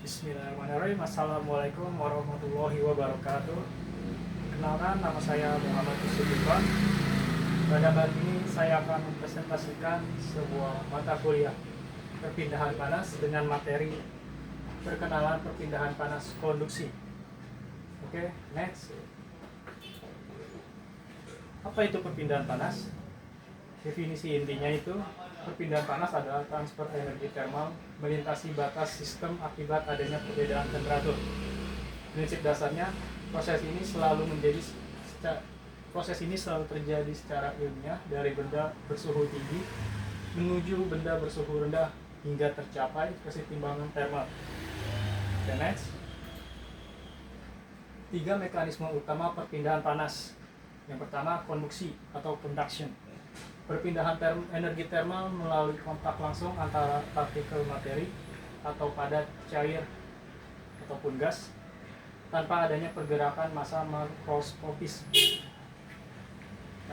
Bismillahirrahmanirrahim. Assalamualaikum warahmatullahi wabarakatuh. Kenalkan, nama saya Muhammad Yusuf Irfan. Pada kali ini saya akan mempresentasikan sebuah mata kuliah perpindahan panas dengan materi perkenalan perpindahan panas konduksi. Oke, next. Apa itu perpindahan panas? Definisi intinya itu, perpindahan panas adalah transfer energi termal melintasi batas sistem akibat adanya perbedaan temperatur. Prinsip dasarnya, proses ini selalu terjadi secara ilmiah dari benda bersuhu tinggi menuju benda bersuhu rendah hingga tercapai kesetimbangan termal. Dan next. 3 mekanisme utama perpindahan panas. Yang pertama, konduksi atau conduction. Perpindahan energi termal melalui kontak langsung antara partikel materi atau padat cair ataupun gas tanpa adanya pergerakan massa makroskopis.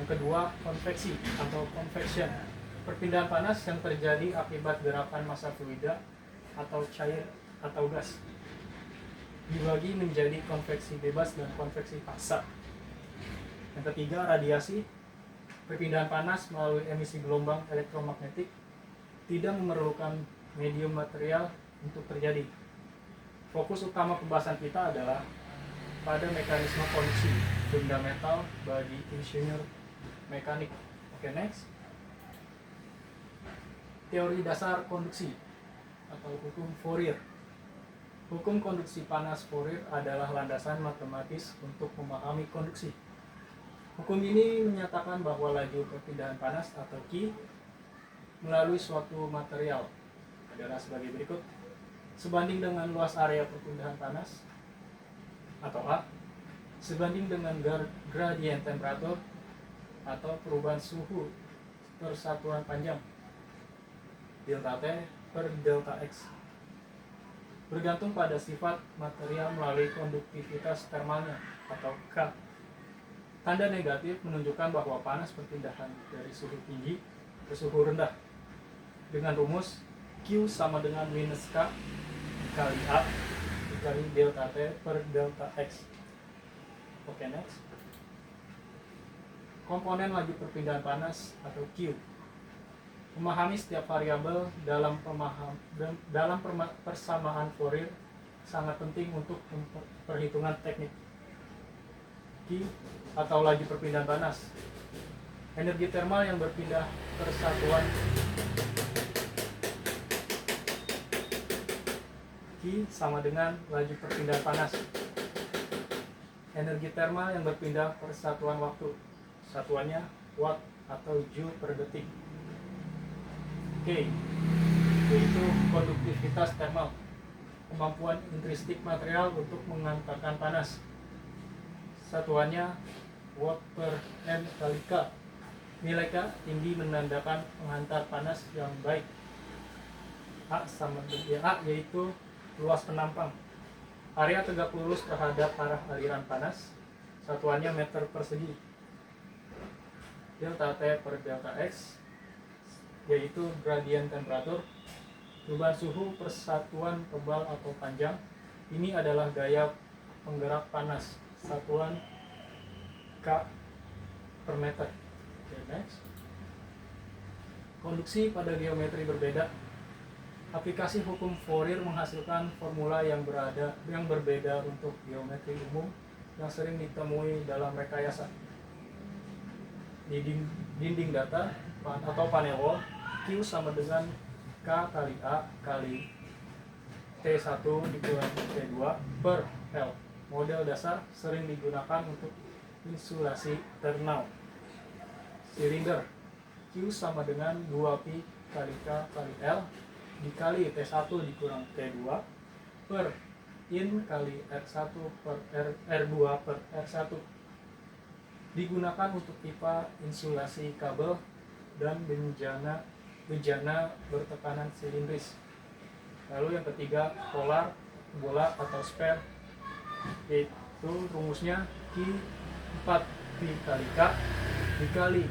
Yang kedua, konveksi atau convection. Perpindahan panas yang terjadi akibat gerakan massa fluida atau cair atau gas dibagi menjadi konveksi bebas dan konveksi paksa. Yang ketiga, radiasi. Perpindahan panas melalui emisi gelombang elektromagnetik tidak memerlukan medium material untuk terjadi. Fokus utama pembahasan kita adalah pada mekanisme konduksi, fundamental bagi insinyur mekanik. Oke, next. Teori dasar konduksi atau hukum Fourier. Hukum konduksi panas Fourier adalah landasan matematis untuk memahami konduksi. Hukum ini menyatakan bahwa laju perpindahan panas atau Q melalui suatu material adalah sebagai berikut. Sebanding dengan luas area perpindahan panas atau A, sebanding dengan gradien temperatur atau perubahan suhu per satuan panjang delta T per delta X, bergantung pada sifat material melalui konduktivitas termalnya atau K. Tanda negatif menunjukkan bahwa panas perpindahan dari suhu tinggi ke suhu rendah dengan rumus Q sama dengan minus K dikali A dikali delta T per delta X. Oke, next. Komponen laju perpindahan panas atau Q. Memahami setiap variabel dalam persamaan Fourier sangat penting untuk perhitungan teknik. Q atau laju perpindahan panas. Energi termal yang berpindah persatuan Q sama dengan laju perpindahan panas. Energi termal yang berpindah persatuan waktu. Satuannya watt atau joule per detik. K yaitu konduktivitas termal, kemampuan intrinsik material untuk mengantarkan panas. Satuannya watt per m kali K. Nilai K tinggi menandakan penghantar panas yang baik. A sama dengan A yaitu luas penampang, area tegak lurus terhadap arah aliran panas. Satuannya meter persegi. Delta T per delta X yaitu gradien temperatur, perubahan suhu per satuan tebal atau panjang. Ini adalah gaya penggerak panas. Satuan K per meter. Okay, next. Konduksi pada geometri berbeda. Aplikasi hukum Fourier menghasilkan formula yang berbeda untuk geometri umum yang sering ditemui dalam rekayasa. Di dinding data atau panel wall, Q sama dengan K kali A kali T1 dikurang T2 per L. Model dasar sering digunakan untuk insulasi thermal. Silinder Q sama dengan 2pi kali K kali L dikali T1 dikurang T2 per in kali R1 per R2 per R1. Digunakan untuk pipa insulasi kabel dan bejana bertekanan silindris. Lalu yang ketiga, polar, bola atau sphere, yaitu rumusnya Q 4pi kali K dikali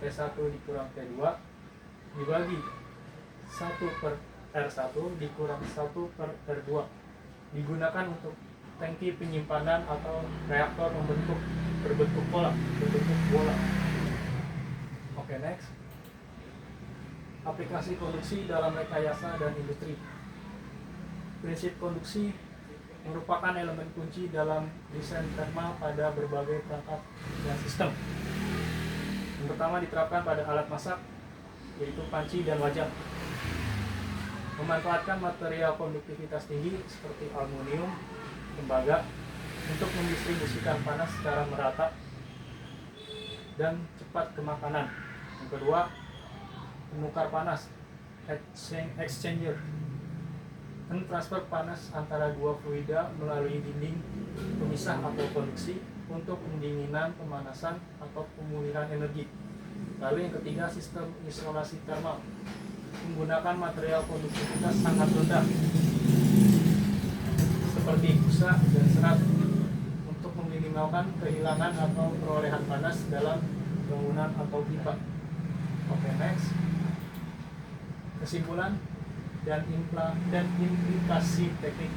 T1 dikurang T2 dibagi 1 per R1 dikurang 1 per R2 digunakan untuk tangki penyimpanan atau reaktor berbentuk bola. Oke, next. Aplikasi konduksi dalam rekayasa dan industri. Prinsip konduksi merupakan elemen kunci dalam desain thermal pada berbagai perangkat dan sistem. Yang pertama diterapkan pada alat masak, yaitu panci dan wajan. Memanfaatkan material konduktivitas tinggi seperti aluminium, tembaga untuk mendistribusikan panas secara merata dan cepat ke makanan. Yang kedua, penukar panas, exchanger, mentransfer panas antara dua fluida melalui dinding pemisah atau konduksi untuk pendinginan, pemanasan, atau pemulihan energi. Lalu yang ketiga, sistem isolasi termal, menggunakan material konduktivitas sangat rendah seperti busa dan serat untuk meminimalkan kehilangan atau perolehan panas dalam bangunan atau pipa. Oke, next. Kesimpulan dan implikasi teknik.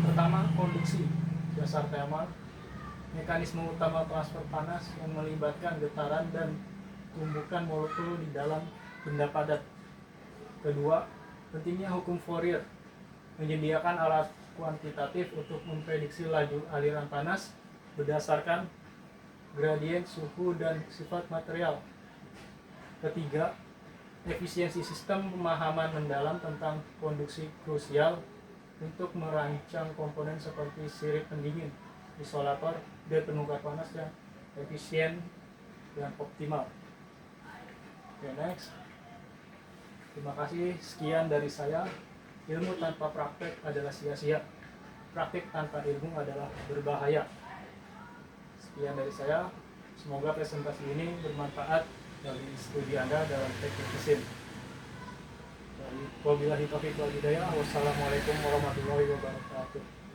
Pertama, konduksi dasar thermal, mekanisme utama transfer panas yang melibatkan getaran dan tumbukan molekul di dalam benda padat. Kedua, pentingnya hukum Fourier, menyediakan alat kuantitatif untuk memprediksi laju aliran panas berdasarkan gradien suhu dan sifat material. Ketiga, efisiensi sistem pemahaman mendalam tentang konduksi krusial untuk merancang komponen seperti sirip pendingin, isolator, dan penukar panas yang efisien dan optimal. Oke, next. Terima kasih, sekian dari saya. Ilmu tanpa praktek adalah sia-sia. Praktek tanpa ilmu adalah berbahaya. Sekian dari saya. Semoga presentasi ini bermanfaat dari studi Anda dalam teknik mesin. Wabillahi taufiq wal hidayah. Wassalamualaikum warahmatullahi wabarakatuh.